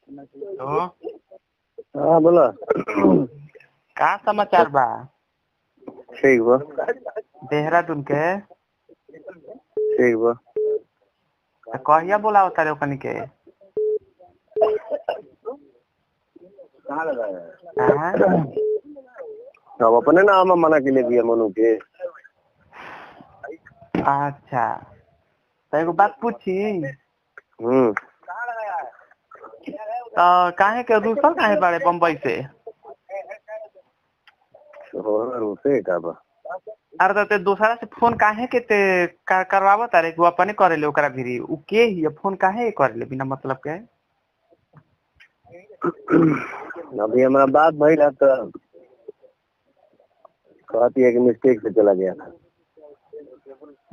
तो हाँ बोला। का समाचार बा ठीक बा। देहरादून के? ठीक बा। तो कहिया बोलाओ तारे ओकनी के? हाँ? अब अपने नाम मना के लिए दिया मनु के। अच्छा तो एगो बात पूछी। तो काहे के रूसल काहे बाड़े बम्बई से? रूसे का बा। अरे तो ते दूसरा से फोन काहे के ते करवावत तारे? वो अपने करेले ओकरा भिरी उ के ही फोन काहे करेले बिना मतलब के? अभी हमारा बात भइल है तो कहती है कि मिस्टेक से चला गया था।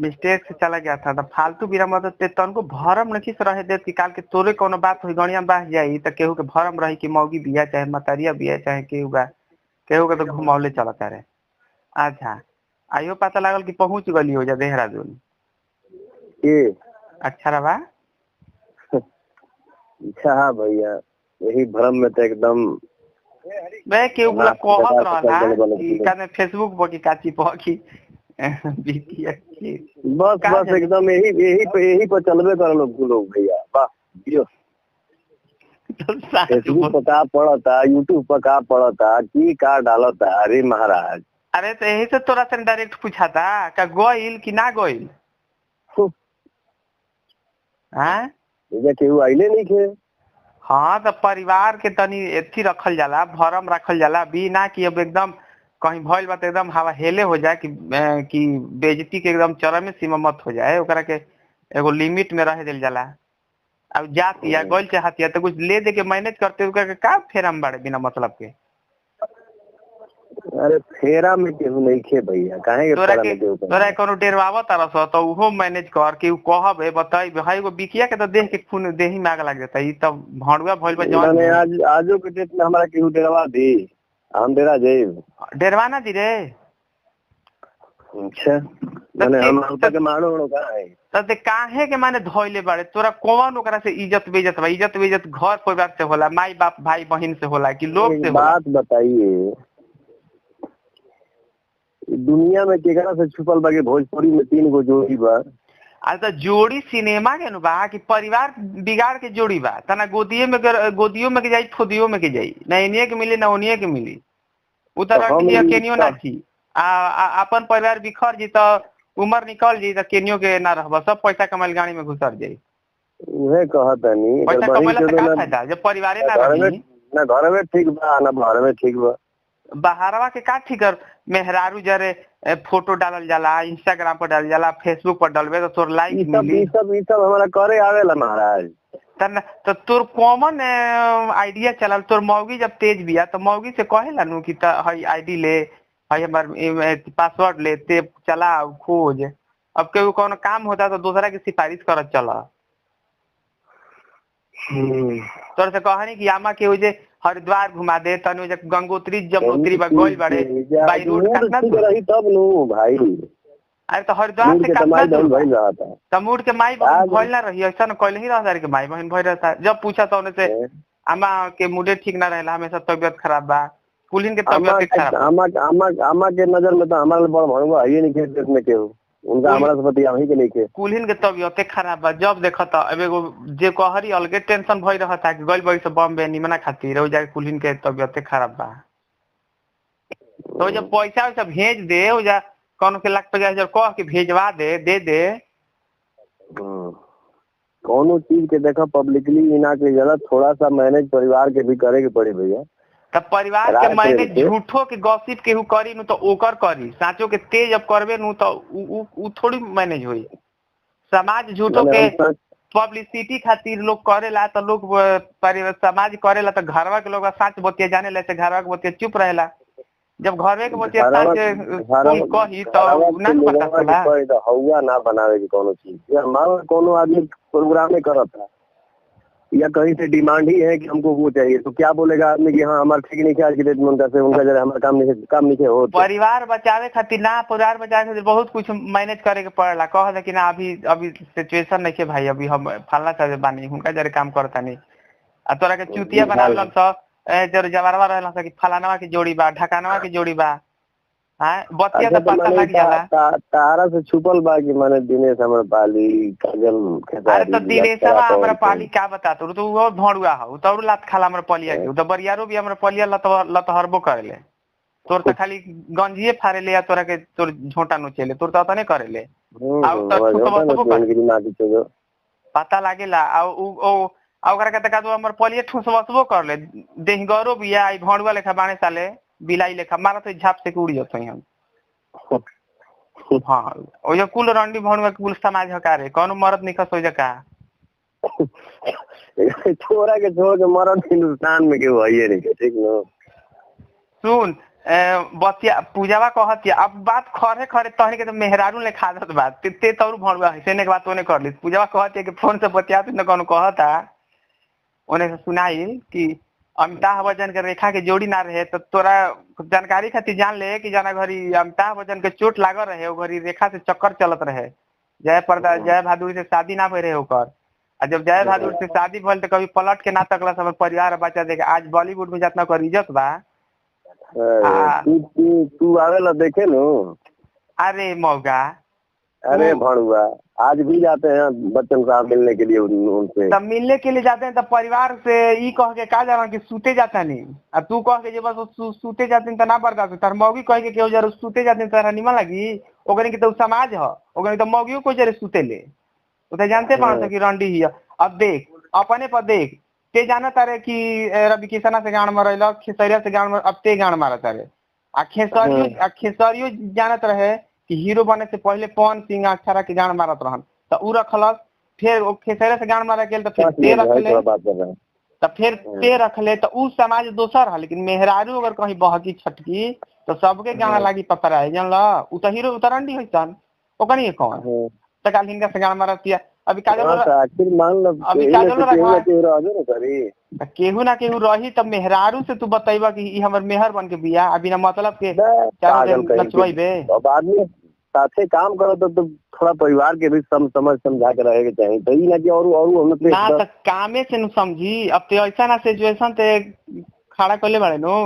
मिस्टेक से चला गया था तो फालतू बिना मतलब ते तनको भरम नहीं से रहे दे कि काल के तोरे कोनो बात हुई गणिया बाह जाई तो केहू के भरम रही कि मौगी बिया चाहे मतरिया बिया चाहे केहू बा केहू के तो घुमौले चलता रहे। अच्छा आइयो पता लागल कि पहुंच गली हो जा देहरादून। अच्छा रहा अच्छा भैया यही भ्रम में तो एकदम बे केहू बोला कहत रहला कि काने फेसबुक पर की काची पर की बिटिया की बस एकदम यही पे चलबे कर लोग भैया वाह। फेसबुक पर का पड़ता, यूट्यूब पर का पड़ता, की का डालता। अरे महाराज अरे तो यही से तोरा से डायरेक्ट पूछा था का गोइल कि ना गोइल? हाँ केहू आइले नहीं थे। हाँ तो परिवार के तनी एथी रखल जाला, भरम रखल जाला, बिना कि अब एकदम कहीं भइल बा एकदम हवा हेले हो जाए कि बेइज्जती के एकदम चरम सीमा मत हो जाए। ओकरा के एगो लिमिट में रह दिल जाला। अब जाती या गोल चाहती है तो कुछ ले दे के मैनेज करते हुए का फेरम बाड़े बिना मतलब के। अरे फेरा में केहू नहीं खे भैया काहे के फेरा में केहू तोरा कोनो डेरवावा तरस तो उहो मैनेज कर के कहब बताई भाई एगो बिकिया के तो देख के खून देही में आग लग जाता। ई तब भड़ुआ भइल बा जवान ने आजो के डेट में हमरा केहू डेरवा दी हम डेरा जाइब। डेरवाना दी रे। अच्छा माने हम हल्का के मारो का है त काहे के माने धोइले बाड़े तोरा कौन ओकरा से इज्जत बेइज्जत बा? इज्जत बेइज्जत घर परिवार से होला, माई बाप भाई बहन से होला कि लोग से होला? बात बताइए दुनिया में केकरा से छुपल बा? भोजपुरी में 3 गो जोड़ी बा। आज तो जोड़ी सिनेमा के बा कि परिवार बिगाड़ के जोड़ी बा। तना गोदियो में के जाई खुदियो में के जाई, ना इनिए के मिली ना उनिए के मिली। उ त लड़की केनियो ना छी अपन परिवार बिखर जी तो उम्र निकल जी तो केनियो के ना रहबा, सब पैसा कमाइल गाड़ी में घुसर जाई। उहे कहतनी पैसा कमाइला से का फायदा जब परिवारे ना रही? ना घर में ठीक बा ना बाहर में ठीक बा। बाहरवा के का ठीक कर मेहरारू जरे फोटो डालल जाला, इंस्टाग्राम पर डालल जाला, फेसबुक पर डालबे तो तोर लाइक मिली। ई सब हमरा करे आवेला महाराज। तो तोर कॉमन आइडिया चलल। तोर मौगी जब तेज बिया तो मौगी से कहेला नु कि हई आईडी ले, हई हमर पासवर्ड ले, ते चला खोज। अब केहू कोनो काम होता तो दूसरा की सिफारिश करत चला। तोर से कहनी कि आमा के जे हरिद्वार घुमा दे, तनु जे गंगोत्री जमुनोत्री बगोल बड़े बाई रोड कितना दूर रही तब नु भाई। अरे तो हरिद्वार से कितना दूर भइल रहा था? तमुड़ के माई बहन भइल ना रही ऐसा न कहले ही रहा के माई बहन भइल रहता। जब पूछा तो उनसे आमा के मूड ठीक ना रहला, हमेशा तबीयत खराब बा, कुलीन के तबीयत खराब। आमा के नजर में तो हमारा बड़ भड़वा है नहीं खेत में केहू उनका हमारा से पति वहीं के नहीं के कुलीन के तबीयत खराब बा। जब देखा था अब एगो जे कहरी अलगे टेंशन भइल रहा था कि गइल बड़ी से बॉम्बे निमना खातिर हो जाके कुलीन के तबीयत खराब बा। तो जब पैसा वैसा भेज दे हो जा कौन के लाख 50,000 कह के भेजवा दे दे। कोनो चीज के देखा पब्लिकली ना के जरा थोड़ा सा मैनेज परिवार के भी करे के पड़ी भैया। तब परिवार के मैनेज झूठो के गॉसिप केहू करी नु तो ओकर करी, साचो के तेज जब करबे नु तो उ थोड़ी मैनेज होई। समाज झूठो के पब्लिसिटी खातिर लोग करेला तो लोग समाज करेला तो घरवा के लोग सच बतिया जाने ला से घरवा के बतिया चुप रहेला। जब घरवे के बतिया सच कही तो ना पता चला हौवा ना बनावे के कोनो चीज। हमारा कोनो आदमी प्रोग्राम करता या कहीं से डिमांड ही है कि हमको वो चाहिए तो क्या बोलेगा आदमी कि हाँ हमारा ठीक नहीं आज की डेट में उनका जरा हमारा काम नहीं हो। परिवार बचावे खातिर ना, परिवार बचावे खातिर बहुत कुछ मैनेज करे के पड़ेला। कह दे कि ना अभी सिचुएशन नहीं के भाई, अभी हम फलना चाहे बानी उनका जरे काम करता नहीं आ तोरा के चुतिया बनावलन स जर जवारवा रहलन स कि फलानवा के जोड़ी बा ढकानवा के जोड़ी बा हां बतिया तो पता लग जाला तारा से छुपल बा कि माने दिनेश हमर पाली काजल खेसारी अरे तो दिनेशवा हमरा पाली का बता तो वो भड़ुआ हो तो लात खाला हमरा पलिया के तो बरियारो भी हमरा पलिया लत हरबो करेले तोर तो खाली गंजिए फारेले या तोरा के तोर झोंटा नोचेले तोर तो तने करेले आ तो पता लागेला आ ओकरा के तका तो हमर पलिया ठुसबसबो करले देहगरो बिया आई भड़ुआ लेखा बाणे साले बिलाई लेखा मारा तो झाप से उड़ जत हम हां ओ जो कुल रंडी भणवा कुल समाज हकारे कोनो मरद निकस हो जका छोरा के छोड़ के मरद हिंदुस्तान में के होइए रे ठीक न सुन बतिया पूजावा कहतिया अब बात खरे खरे तहनी के तो मेहरारू ले खादत बात ते तौर भणवा है ने के बात ओने कर ली पूजावा कहतिया कि फोन से बतिया न कोनो कहता ओने से सुनाई कि अमिताभ बच्चन के रेखा के जोड़ी ना रहे तो तोरा जानकारी खातिर जान ले कि जाना घरी अमिताभ बच्चन के चोट लागल रहे ओ घरी रेखा से चक्कर चलत रहे जय बहादुर से शादी ना भई रहे ओकर आ जब जय बहादुर से शादी भइल तो कभी पलट के ना तकला सब परिवार बच्चा देखे आज बॉलीवुड में जितना कर इज्जत बा तू आवेला देखे नो अरे मौगा अरे भड़ुआ आज भी जाते हैं बच्चन साहब मिलने के लिए उनसे तब मिलने के लिए जाते हैं तब परिवार से ई कह के का जाना कि सूते जाता नहीं अब तू कह के जे बस सूते जाते त ना बर्दाश्त तार मौगी कह के केहू जरा सूते जाते तारा निमन लगी ओकरे के तो समाज ह ओकरे तो मौगियो को जरे सूते ले तो ते जानते पान कि रंडी ही अब देख अपने पर देख ते जाना तारे कि रवि किसना से गान मरैला खेसरिया से गान अब ते गान मारा तारे आ खेसरियो जानत रहे कि हीरो बने से पहले पवन सिंह अक्षरा के गान मारत रहन त उ रखलस फिर ओ खेसरे से गान मारा गेल त फिर ते रखले त फिर ते रखले त उ समाज दोसर है लेकिन मेहरारू अगर कहीं बहकी छटकी तो सबके गाना लागी पपराए जानला उ त हीरो उतरंडी होइसन ओकनी कौन त काल हिनका से गान मारतिया अभी काजल आखिर मान लो अभी काजल केहू ना केहू रही तब मेहरारू से तू बताइबा कि ई हमर मेहर बन के बिया अभी ना मतलब के नचवाइबे अब आदमी साथे काम करो तो थोड़ा परिवार के भी समझ समझा के रहे के चाहिए तो ई ना कि और हम ना त कामे से न समझी अब ते ऐसा ना सिचुएशन ते खड़ा करले बाड़े नो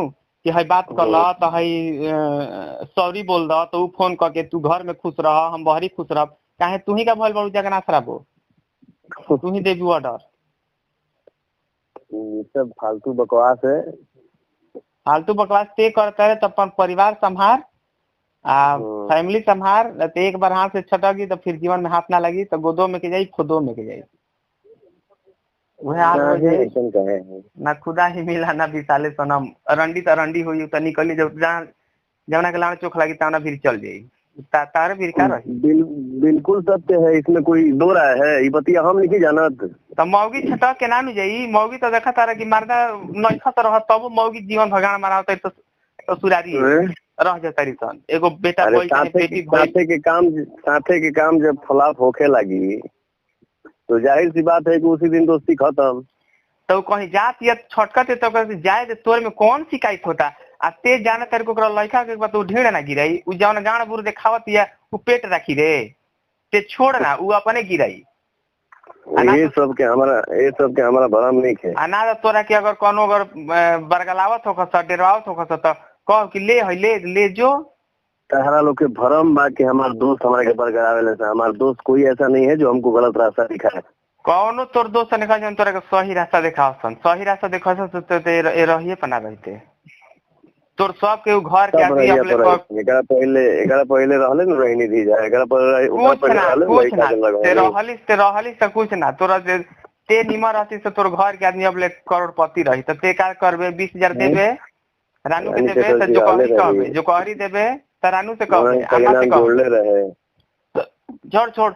कि हई बात करला त हई सॉरी बोल द तो उ फोन करके तू घर में खुश रह हम बहरी खुश रह काहे तू ही का भइल बाड़ू जगना खराबो तू ही देबी ऑर्डर सब फालतू बकवास है फालतू बकवास ते करता है तो अपन परिवार संभार फैमिली संभार तो एक बार हाथ से छटकी तो फिर जीवन में हाथ ना लगी तो गोदो में के जाई खुदो में के जाई ना खुदा ही मिला ना विशाले सनम रंडी तो रंडी हुई तो निकली जब जवना के लाड़ चोख लगी तना फिर चल जाई तारे फिर का रही बिल्कुल सत्य है इसमें कोई दो राय है ये बतिया हम नहीं जानत तो मौगी छटक के ना जाई मौगी तो देखा तारा कि मर्दा नइखा तो रह तब मौगी जीवन भगान मारावत तो सुरारी रह जाता रिसन एगो बेटा कोई बेटी साथे के काम जब फ्लॉप होखे लगी तो जाहिर सी बात है कि उसी दिन दोस्ती खत्म तो कहीं जात या छटकते तो जाए तोर में कौन शिकायत होता आ ते जाने तेरे को लड़का के बात ढेड़ ना गिराई उ जौन गान बुर देखावत या उ पेट रखी रे ते छोड़ ना उ अपने गिराई ये सब के हमारा भरम नहीं है अना तोरा के अगर कोनो अगर बरगलावत होखस डेरवावत होखस तो कह कि ले जो तहरा लोग के भरम बा कि हमार दोस्त हमारे के बरगलावेले से हमार दोस्त कोई ऐसा नहीं है जो हमको गलत रास्ता दिखाए कौनो तोर दोस्त निकल जन तोरा के सही रास्ता देखावसन सही रास्ता देखावसन तो रहिए पना रहते तोर सब के घर के आदमी अपने एकरा पहले रहले न रहनी दी जाए एकरा पर ते रहलिस त कुछ ना तोरा ते निमर रहती से तोर घर के आदमी अपने करोड़पति रही त ते का करबे 20000 देबे रानू के देबे त जो कहरी देबे त रानू से कहबे अम्मा से जोड़ले रहे छोड़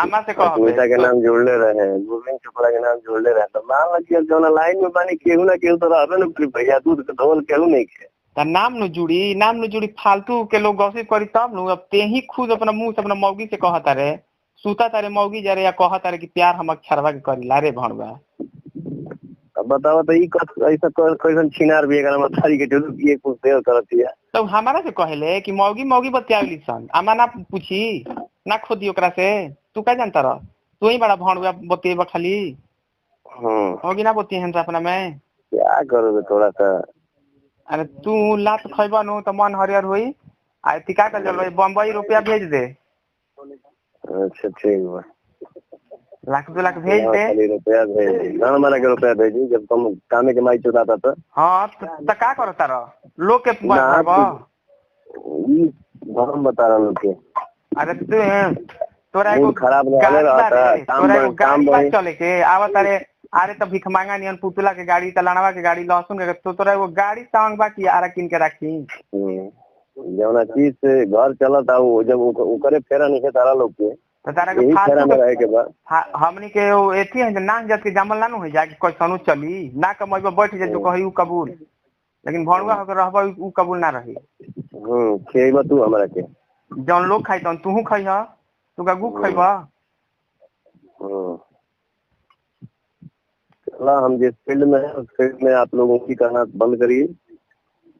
अम्मा से कहबे बेटा के नाम जोड़ले रहे गोविंद चोपड़ा के नाम जोड़ले रहे त मान लगिए जोना लाइन में बानी केहू ना केहू तो रहबे न भैया दूध के धोल केहू नहीं के नाम न जुड़ी फालतू के लोग गॉसिप करी तब न अब ते ही खुद अपना मुंह से अपना मौगी से कहता रे सूता तारे मौगी जरे या कहता रे कि प्यार हम अक्षरवा के करी ला रे भणवा अब बताओ तो ई ऐसा कैसन छिनार भी एकरा मतारी के जोलू की एक कुछ देर करतिया तो हमारा से कहले कि मौगी बतियावली सन आमा ना पूछी ना खोदी ओकरा से तू का जानता रह तू ही बड़ा भणवा बतिएबा खाली होगी ना बोती है अपना में। क्या करोगे थोड़ा सा। अरे तू लात खैबा नु तो मन हरियर हुई। आ टिका कर चल बम्बई रुपया भेज दे। अच्छा ठीक बा। लाख 2 लाख भेज दे। खाली रुपया भेज दी ना, हमारा के रुपया भेजी जब तुम कामे के माई चुदाता तो। हाँ तो का करता रह लोग के भरबा। हम बता रहा लोग के। अरे तोरा एगो खराब गाड़ी बा चले के आवत अरे अरे तो भिख मांगा नियन पुतला के गाड़ी तलानवा के गाड़ी लहसुन के तो तोरा एगो गाड़ी सांग बा की आरा किन के रखी। जौना चीज से घर चलता वो जब ओकरे फेरा नहीं है तारा लोग के तो तारा यही फेरा में रहे के बाद हमनी के एथी है नाक जात के जमल ना हो जाए कैसनो चली ना कमैबा बैठ जाए जो कही उ कबूल लेकिन भणुआ होकर रहबा उ कबूल ना रही। खेबा तू हमरा के जौन लोग खाई तौन तूहू खइह तू गु खइबा। चला हम जिस फील्ड में है उस फील्ड में आप लोगों की करना बंद करिए।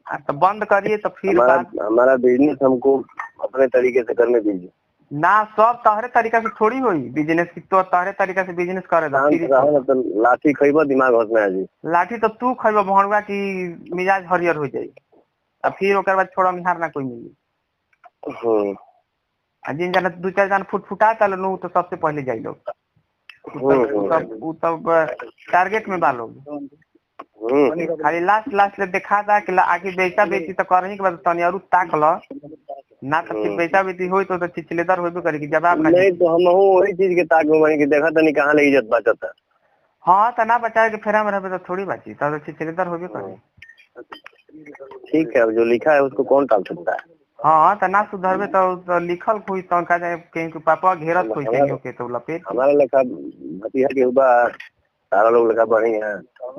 तो बंद करिए तो फिर हमारा बिजनेस हमको अपने तरीके से करने दीजिए ना। सब तहरे तरीका से थोड़ी होई बिजनेस की तो तहरे तरीका से बिजनेस करे तो लाठी खइबा दिमाग होश में आ जी। लाठी तो तू खइबा भणुआ की मिजाज हरियर हो जाई अब फिर ओकर बाद छोड़ा मिहार ना कोई मिली। जिन जाना 2-4 जान फुटफुटा चल नु तो सबसे पहले जाई लोग तब टारगेट में बा लोग। खाली लास्ट ले देखा था कि आगे बेचा बेची तो करही के बाद तनी और ताक ल ना तो फिर बेचा बेची होई तो चिचलेदार होबे करे कि जवाब नहीं तो हम वही चीज के ताक में बनी कि देखा तनी कहां ले इज्जत बचता। हां तो ना बचाए के फेरा में रहबे तो थोड़ी बाची तो चिचलेदार होबे करे। ठीक है अब जो लिखा है उसको कौन टाल सकता है। हाँ तो ना सुधरबे तो लिखल कोई तो का जाए कहीं के पापा घेरत कोई कहीं के तो लपेट हमारा लेखा भतीजा के हुआ सारा लोग लेखा बढ़ी है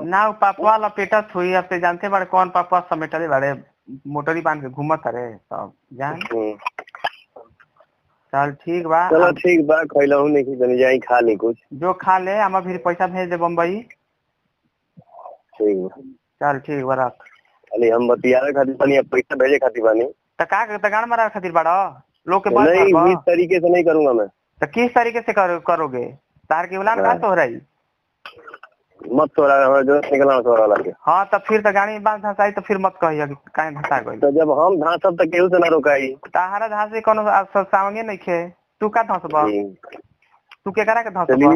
ना पापा लपेटत हुई। अब ते जानते बड़े कौन पापा समेटले बड़े मोटरी बांध के घूमत रहे सब जान। चल ठीक बा। चलो ठीक बा खइलहू नहीं तनी जाई खा ली कुछ जो खा ले हम फिर पैसा भेज दे बम्बई। ठीक बा चल ठीक बा रख। खाली हम बतियावे खातिर बनी पैसा भेजे खातिर बनी तो का तगान मारा खातिर बड़ा लोग के बात नहीं इस तरीके से नहीं करूंगा मैं। तो किस तरीके से करोगे तार के उलान का तो हो रही मत तोड़ा हमारा जो निकलना तोड़ा लगे। हाँ तो फिर तो गाड़ी बांध धंसाई तो फिर मत कहिए काहे धंसा गई। तो जब हम धांसब तो केहू से ना रोकाई ताहरा धांसे कोनो सावंगे नहीं खे तू का धंसबा तू के करा के धंसबा।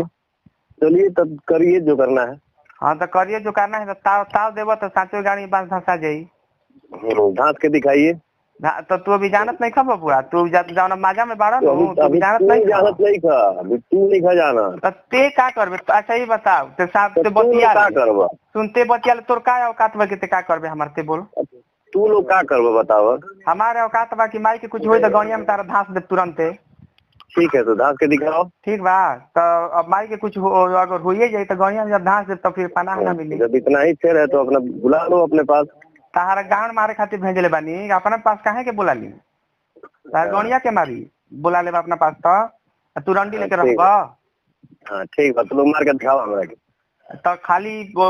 चलिए तब करिए जो करना है। हाँ तो करिए जो करना है तो ताव देबो तो साचो गाड़ी बांध धंसा जाई। धांस के दिखाइए तो तू अभी जानत नहीं खा बबुआ तू जाना माजा में बाड़ा नु तू अभी जानत नहीं खा अभी तू नहीं खा जाना तो ते का करबे। अच्छा ही बताओ ते साहब ते बतिया का करबा सुनते बतिया तोर का औकात बा के ते का करबे हमार ते बोल तू लोग का करबा बताओ। हमारे औकात बा कि माई के कुछ होई तो गौनिया में तारा धांस दे तुरंते। ठीक है तो धांस के दिखाओ। ठीक बा तो अब माई के कुछ अगर होइए जाए तो गौनिया में जब धांस दे तो फिर पनाह ना मिली। जब इतना ही शेर है तो अपना बुला लो अपने पास। तारा गांड मारे खातिर भेजले बानी अपना पास काहे के बुला ली तार गौनिया के मारी बुला ले अपना पास तो तू रंडी लेके रहबा। हां ठीक बा तो लोग मार के दिखाओ हमरा के तो खाली वो